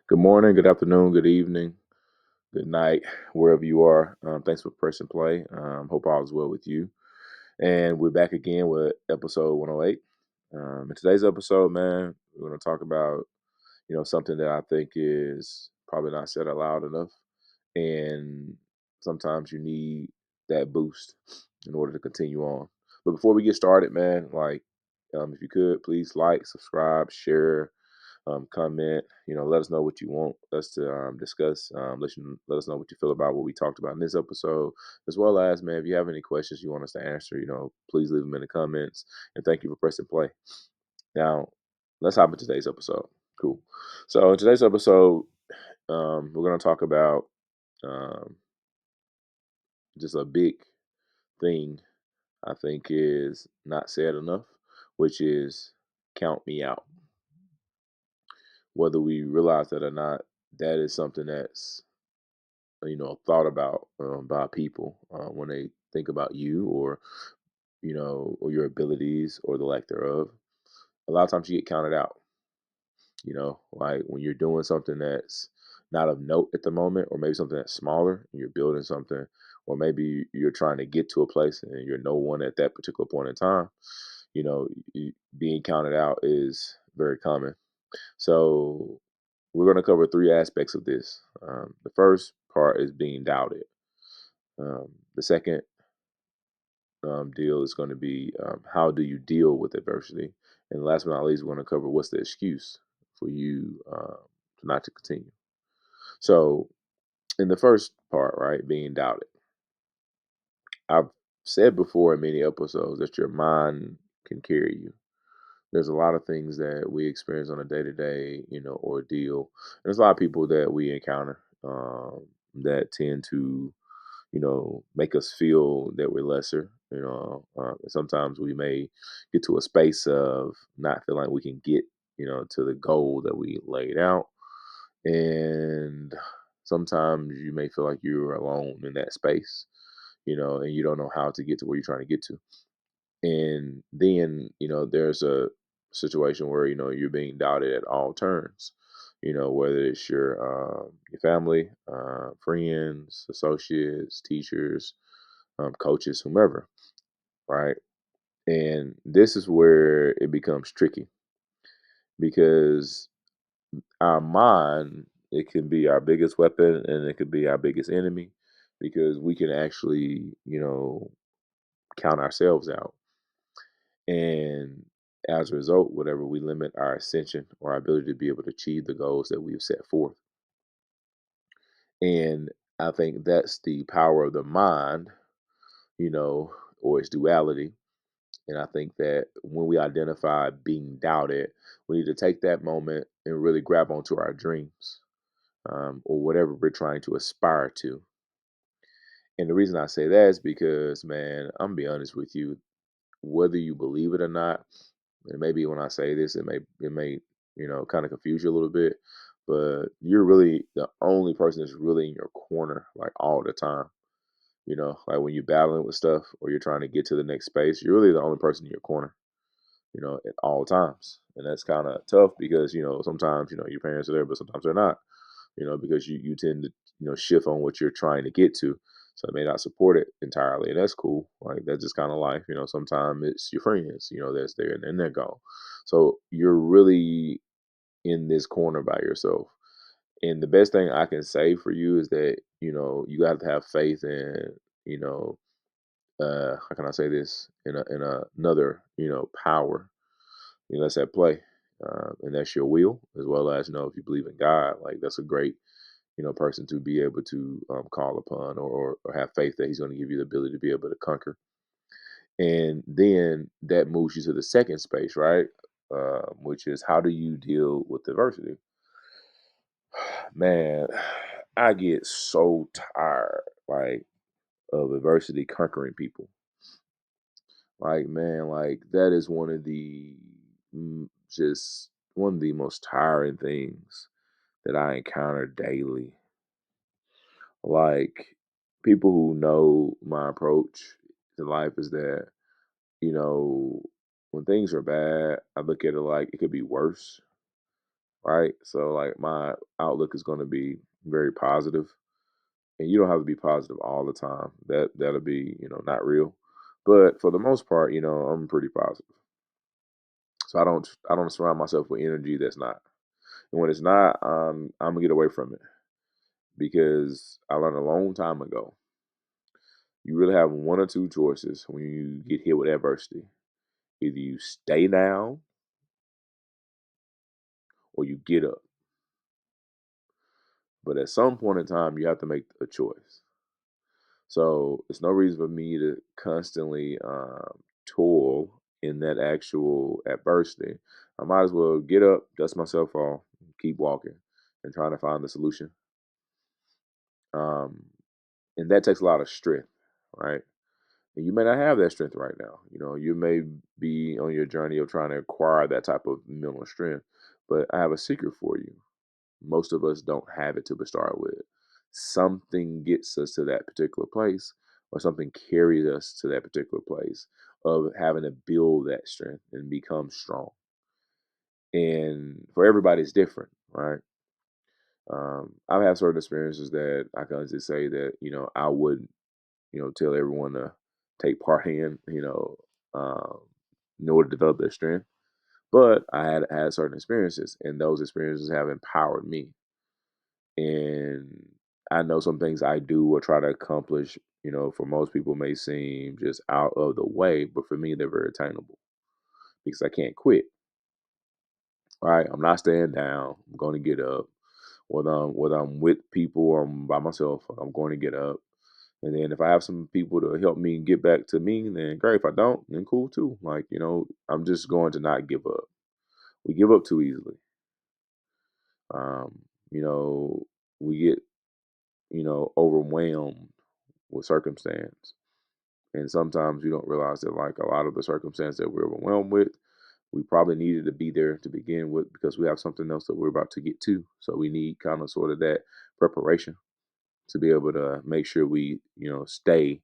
Good morning, good afternoon, good evening, good night, wherever you are. Thanks for pressing play. Hope all is well with you. And we're back again with episode 108. In today's episode, man, we're going to talk about, something that I think is probably not said aloud enough. And sometimes you need that boost in order to continue on. But before we get started, man, if you could, please like, subscribe, share, comment. Let us know what you want us to discuss. Let us know what you feel about what we talked about in this episode, as well as, man, if you have any questions you want us to answer, please leave them in the comments. And thank you for pressing play. Now, let's hop into today's episode. Cool. So in today's episode, we're going to talk about um, just a big thing I think is not said enough, which is count me out. Whether we realize that or not, that is something that's thought about by people when they think about you or or your abilities or the lack thereof. A lot of times you get counted out. Like when you're doing something that's not of note at the moment, or maybe something that's smaller, and you're building something, or maybe you're trying to get to a place and you're no one at that particular point in time. Being counted out is very common. So we're going to cover three aspects of this. The first part is being doubted. The second deal is going to be how do you deal with adversity, and last but not least, we're going to cover what's the excuse for you not to continue. So, in the first part, right, being doubted, I've said before in many episodes that your mind can carry you. There's a lot of things that we experience on a day to day, ordeal. There's a lot of people that we encounter that tend to make us feel that we're lesser. Sometimes we may get to a space of not feeling like we can get, to the goal that we laid out. And sometimes you may feel like you're alone in that space, and you don't know how to get to where you're trying to get to. And then, there's a situation where, you're being doubted at all turns, whether it's your family, friends, associates, teachers, coaches, whomever, right? And this is where it becomes tricky because our mind, it can be our biggest weapon and it could be our biggest enemy because we can actually, count ourselves out. And as a result, whatever, we limit our ascension or our ability to be able to achieve the goals that we've set forth. And I think that's the power of the mind, or its duality. And I think that when we identify being doubted, we need to take that moment and really grab onto our dreams or whatever we're trying to aspire to. And the reason I say that is because, man, I'm gonna be honest with you, whether you believe it or not, and maybe when I say this, it may kind of confuse you a little bit, but you're really the only person that's really in your corner like all the time. Like when you're battling with stuff or you're trying to get to the next space, you're really the only person in your corner, at all times. And that's kind of tough because, sometimes, your parents are there, but sometimes they're not, because you tend to, shift on what you're trying to get to. So they may not support it entirely. And that's cool. Like that's just kind of life. Sometimes it's your friends, that's there and then they're gone. So you're really in this corner by yourself. And the best thing I can say for you is that, you have to have faith in, you know, how can I say this in another, power that's at play. And that's your will, as well as, if you believe in God, like that's a great, person to be able to call upon or have faith that he's going to give you the ability to be able to conquer. And then that moves you to the second space, right? Which is how do you deal with adversity? Man, I get so tired, like, of adversity conquering people. Like, man, like that is one of the just one of the most tiring things that I encounter daily. Like people who know my approach to life is that, you know, when things are bad, I look at it like it could be worse. right? So like my outlook is going to be very positive, and you don't have to be positive all the time. That'll be, not real. But for the most part, I'm pretty positive. So I don't surround myself with energy that's not. And when it's not, I'm gonna get away from it because I learned a long time ago. You really have one or two choices when you get hit with adversity. Either you stay down or you get up. But at some point in time, you have to make a choice. So it's no reason for me to constantly toil in that actual adversity. I might as well get up, dust myself off, keep walking, and trying to find the solution. Um, and that takes a lot of strength, right? And you may not have that strength right now. You may be on your journey of trying to acquire that type of mental strength. But I have a secret for you. Most of us don't have it to start with. Something gets us to that particular place, or something carries us to that particular place of having to build that strength and become strong. And for everybody, it's different, right? I've had certain experiences that I can just say that I wouldn't tell everyone to take part um, in order to develop their strength. But I had certain experiences, and those experiences have empowered me. And I know some things I do or try to accomplish, for most people may seem just out of the way, but for me, they're very attainable because I can't quit. Right? I'm not staying down. I'm going to get up. Whether I'm with people or I'm by myself, I'm going to get up. And then if I have some people to help me get back to me, then great. If I don't, then cool too. Like, I'm just going to not give up. We give up too easily. Um, you know, we get, overwhelmed with circumstance. And sometimes we don't realize that like a lot of the circumstance that we're overwhelmed with, we probably needed to be there to begin with because we have something else that we're about to get to. So we need kind of sort of that preparation to be able to make sure we, stay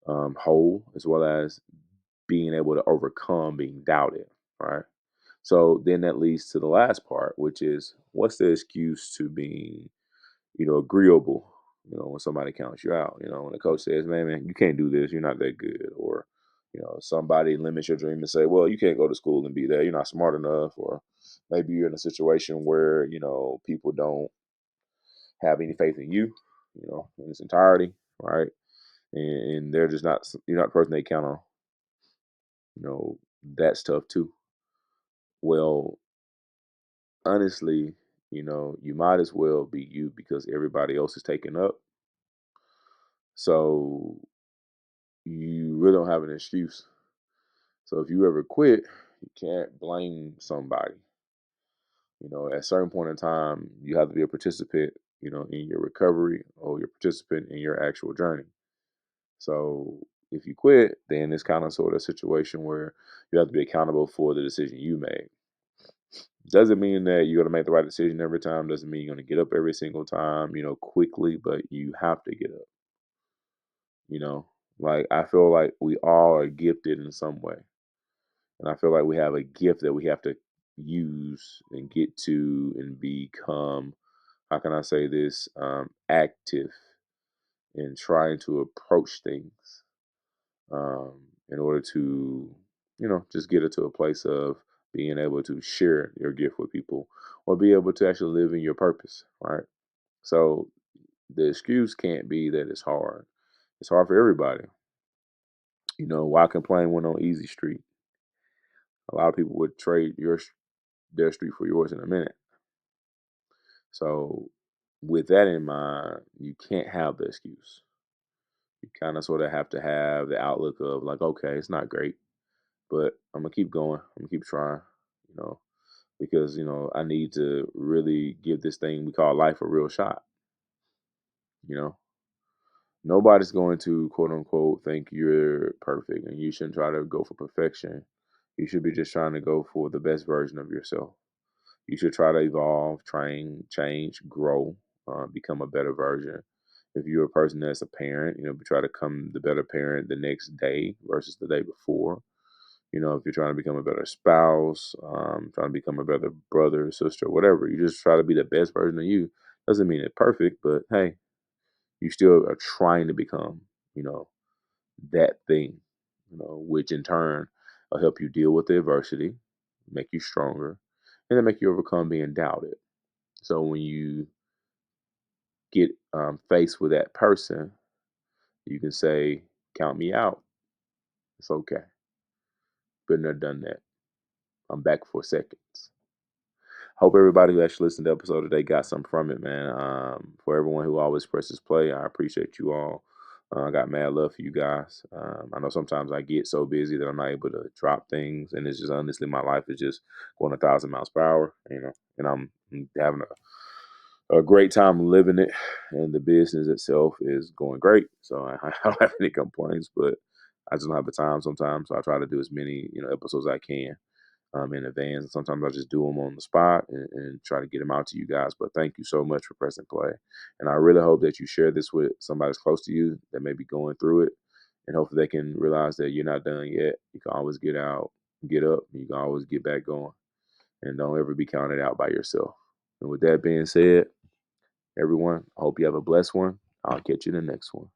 whole as well as being able to overcome being doubted. Right. So then that leads to the last part, which is what's the excuse to being agreeable, when somebody counts you out, when the coach says, man, you can't do this, you're not that good, or, somebody limits your dream and say, well, you can't go to school and be there, you're not smart enough, or maybe you're in a situation where, people don't have any faith in you, in its entirety, right? And they're just not, you're not the person they count on, that's tough too. Well, honestly, you might as well be you because everybody else is taken up. So you really don't have an excuse. So if you ever quit, you can't blame somebody. At a certain point in time, you have to be a participant, in your recovery or your participant in your actual journey. So if you quit, then it's kind of sort of a situation where you have to be accountable for the decision you made. Doesn't mean that you're going to make the right decision every time. Doesn't mean you're going to get up every single time, quickly, but you have to get up, you know. Like I feel like we all are gifted in some way. And I feel like we have a gift that we have to use and get to and become, how can I say this, active in trying to approach things in order to, just get it to a place of being able to share your gift with people or be able to actually live in your purpose, right? So the excuse can't be that it's hard. It's hard for everybody. Why complain when on easy street? A lot of people would trade their street for yours in a minute. So, with that in mind, you can't have the excuse. You kind of sort of have to have the outlook of like, okay, it's not great, but I'm gonna keep going. I'm gonna keep trying, you know, because I need to really give this thing we call life a real shot. You know, nobody's going to quote unquote think you're perfect, and you shouldn't try to go for perfection. You should be just trying to go for the best version of yourself. You should try to evolve, train, change, grow, become a better version. If you're a person that's a parent, try to come the better parent the next day versus the day before. If you're trying to become a better spouse, trying to become a better brother, sister, whatever, you just try to be the best version of you. Doesn't mean it's perfect, but hey, you still are trying to become, you know, that thing, which in turn will help you deal with the adversity, make you stronger, and then make you overcome being doubted. So when you get faced with that person, you can say, "Count me out. It's okay. Been there, done that. I'm back for seconds." Hope everybody who actually listened to the episode today got something from it, man. For everyone who always presses play, I appreciate you all. I got mad love for you guys. I know sometimes I get so busy that I'm not able to drop things, and it's just honestly my life is just going 1,000 miles per hour, and I'm having a great time living it, and the business itself is going great. So I don't have any complaints, but I just don't have the time sometimes. So I try to do as many episodes as I can in advance. And sometimes I just do them on the spot and try to get them out to you guys. But thank you so much for pressing play. And I really hope that you share this with somebody that's close to you that may be going through it. And hopefully they can realize that you're not done yet. You can always get out, get up, and you can always get back going. And don't ever be counted out by yourself. And with that being said, everyone, I hope you have a blessed one. I'll catch you in the next one.